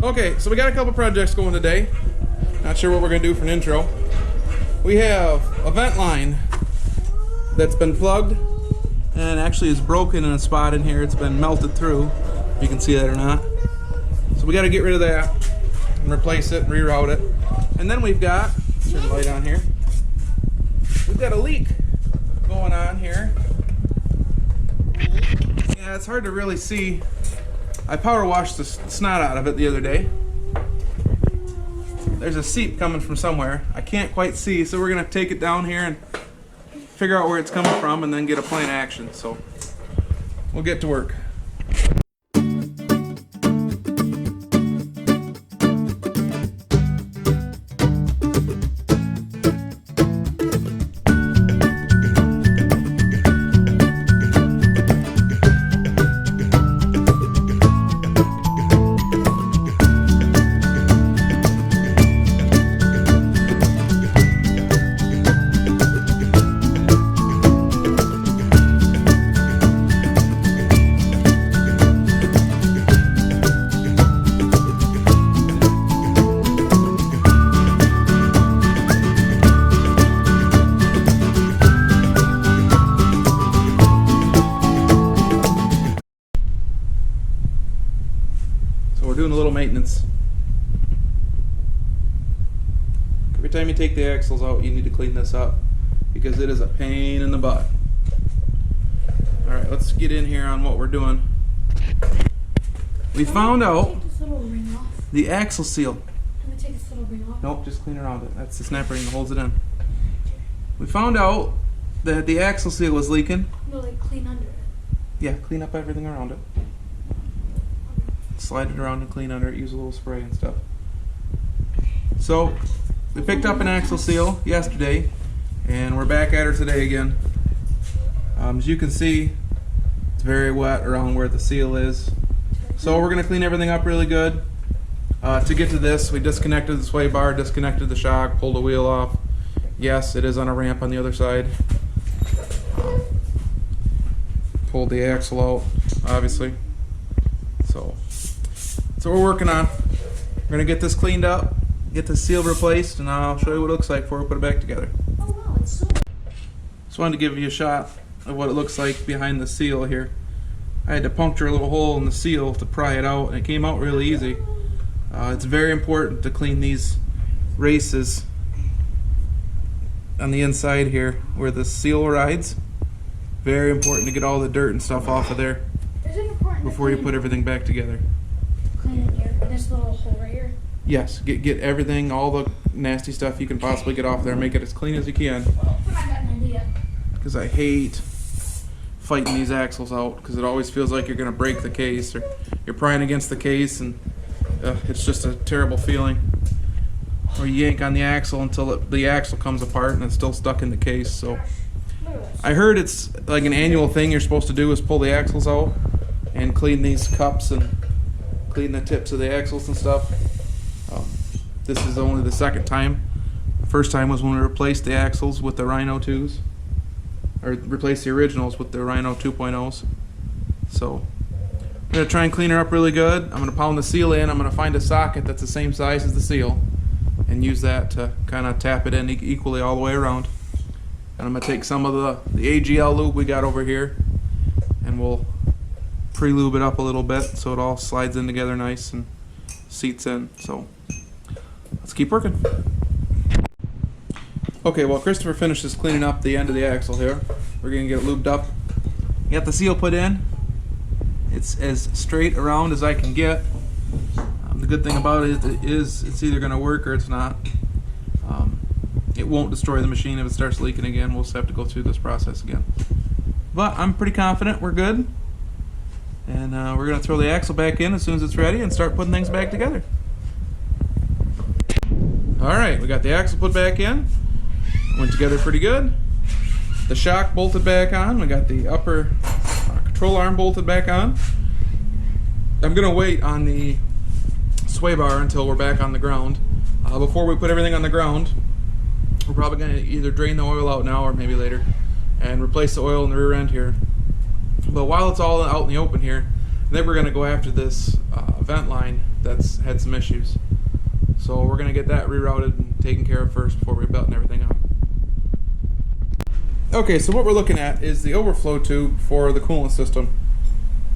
Okay, so we got a couple projects going today. Not sure what we're going to do for an intro. We have a vent line that's been plugged and actually is broken in a spot in here. It's been melted through, if you can see that or not. So we got to get rid of that and replace it and reroute it. And then we've got, turn the light on here, we've got a leak going on here. Yeah, it's hard to really see. I power washed the snot out of it the other day. There's a seep coming from somewhere. I can't quite see, so we're gonna take it down here and figure out where it's coming from and then get a plan of action. So we'll get to work. We're doing a little maintenance. Every time you take the axles out, you need to clean this up because it is a pain in the butt. Alright, let's get in here on what we're doing. We found out the axle seal. Can we take this little ring off? Nope, just clean around it. That's the snap ring that holds it in. We found out that the axle seal was leaking. No, like clean under it. Yeah, clean up everything around it. Slide it around and clean under it, use a little spray and stuff. So we picked up an axle seal yesterday and we're back at her today again. As you can see, it's very wet around where the seal is. So we're going to clean everything up really good. To get to this, we disconnected the sway bar, disconnected the shock, pulled the wheel off. Yes, it is on a ramp on the other side. Pulled the axle out, obviously. So that's what we're working on. We're gonna get this cleaned up, get the seal replaced, and I'll show you what it looks like before we put it back together. Oh wow, it's so... Just wanted to give you a shot of what it looks like behind the seal here. I had to puncture a little hole in the seal to pry it out, and it came out really easy. It's very important to clean these races on the inside here where the seal rides. Very important to get all the dirt and stuff off of there before you put everything back together. Clean it here, this little hole right here. Yes, get everything, all the nasty stuff you can possibly get off there. Make it as clean as you can. I got an idea. Because I hate fighting these axles out because it always feels like you're going to break the case or you're prying against the case and it's just a terrible feeling. Or you yank on the axle until the axle comes apart and it's still stuck in the case. So I heard it's like an annual thing you're supposed to do is pull the axles out and clean these cups and clean the tips of the axles and stuff. This is only the second time. The first time was when we replaced the axles with the Rhino 2s, or replaced the originals with the Rhino 2.0s. So I'm going to try and clean her up really good. I'm going to pound the seal in. I'm going to find a socket that's the same size as the seal and use that to kind of tap it in equally all the way around. And I'm going to take some of the AGL lube we got over here and we'll pre-lube it up a little bit so it all slides in together nice and seats in. So let's keep working. Okay, well Christopher finishes cleaning up the end of the axle here. We're going to get it lubed up. Got the seal put in. It's as straight around as I can get. The good thing about it is it's either going to work or it's not. It won't destroy the machine if it starts leaking again. We'll just have to go through this process again. But I'm pretty confident we're good. And we're going to throw the axle back in as soon as it's ready and start putting things back together. Alright, we got the axle put back in. Went together pretty good. The shock bolted back on. We got the upper control arm bolted back on. I'm going to wait on the sway bar until we're back on the ground. Before we put everything on the ground, we're probably going to either drain the oil out now or maybe later and replace the oil in the rear end here. But while it's all out in the open here, then we're going to go after this vent line that's had some issues. So we're gonna get that rerouted and taken care of first before we button everything up. Okay, so what we're looking at is the overflow tube for the coolant system.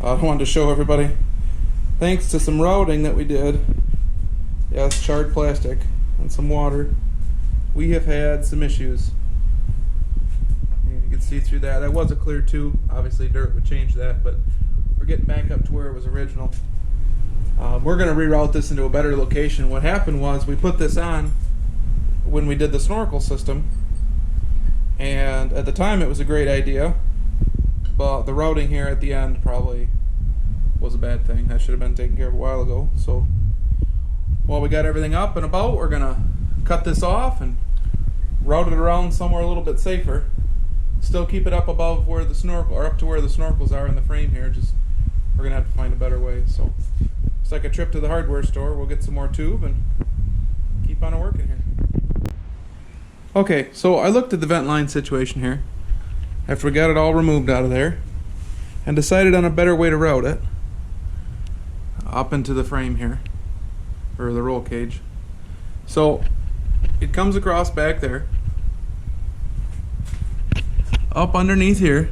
I wanted to show everybody, thanks to some routing that we did, yes, charred plastic and some water, we have had some issues. And you can see through that. That was a clear tube. Obviously dirt would change that, but we're getting back up to where it was original. We're going to reroute this into a better location. What happened was we put this on when we did the snorkel system, and at the time it was a great idea, but the routing here at the end probably was a bad thing. That should have been taken care of a while ago. So while we got everything up and about, we're going to cut this off and route it around somewhere a little bit safer. Still keep it up above where the snorkel, or up to where the snorkels are in the frame here. Just we're going to have to find a better way. So it's like a trip to the hardware store. We'll get some more tube and keep on working here. Okay, so I looked at the vent line situation here after we got it all removed out of there and decided on a better way to route it up into the frame here, or the roll cage. So it comes across back there, up underneath here.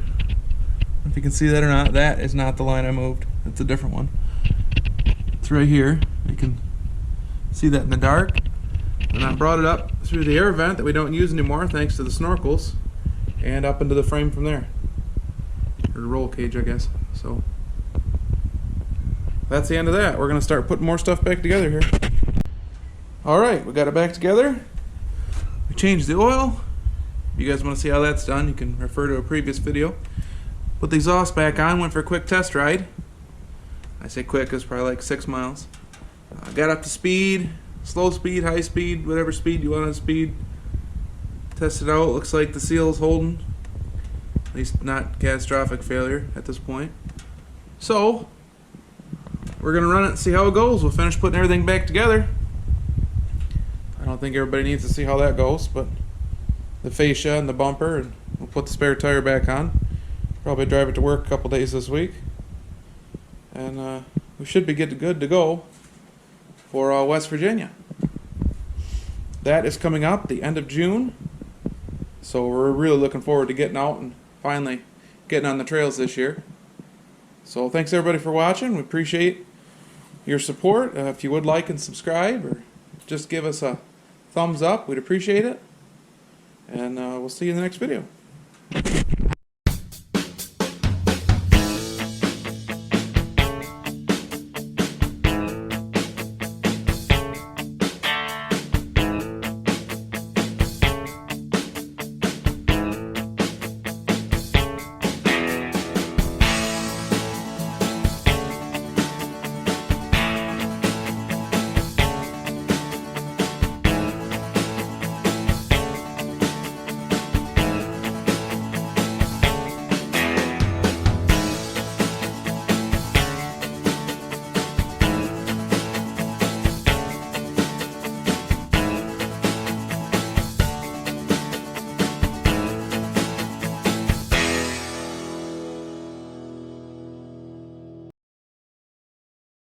If you can see that or not, that is not the line I moved. It's a different one. It's right here. You can see that in the dark. And I brought it up through the air vent that we don't use anymore thanks to the snorkels, and up into the frame from there. Or the roll cage, I guess. So that's the end of that. We're going to start putting more stuff back together here. Alright, we got it back together. We changed the oil. If you guys want to see how that's done, you can refer to a previous video. Put the exhaust back on, went for a quick test ride. I say quick, it's probably like 6 miles. Got up to speed, slow speed, high speed, whatever speed you want on speed. Tested out, looks like the seal's holding. At least not catastrophic failure at this point. So, we're going to run it and see how it goes. We'll finish putting everything back together. I don't think everybody needs to see how that goes, but the fascia and the bumper, and we'll put the spare tire back on. Probably drive it to work a couple days this week. And we should be good to go for West Virginia. That is coming up the end of June. So we're really looking forward to getting out and finally getting on the trails this year. So thanks everybody for watching. We appreciate your support. If you would like and subscribe, or just give us a thumbs up, we'd appreciate it. And we'll see you in the next video.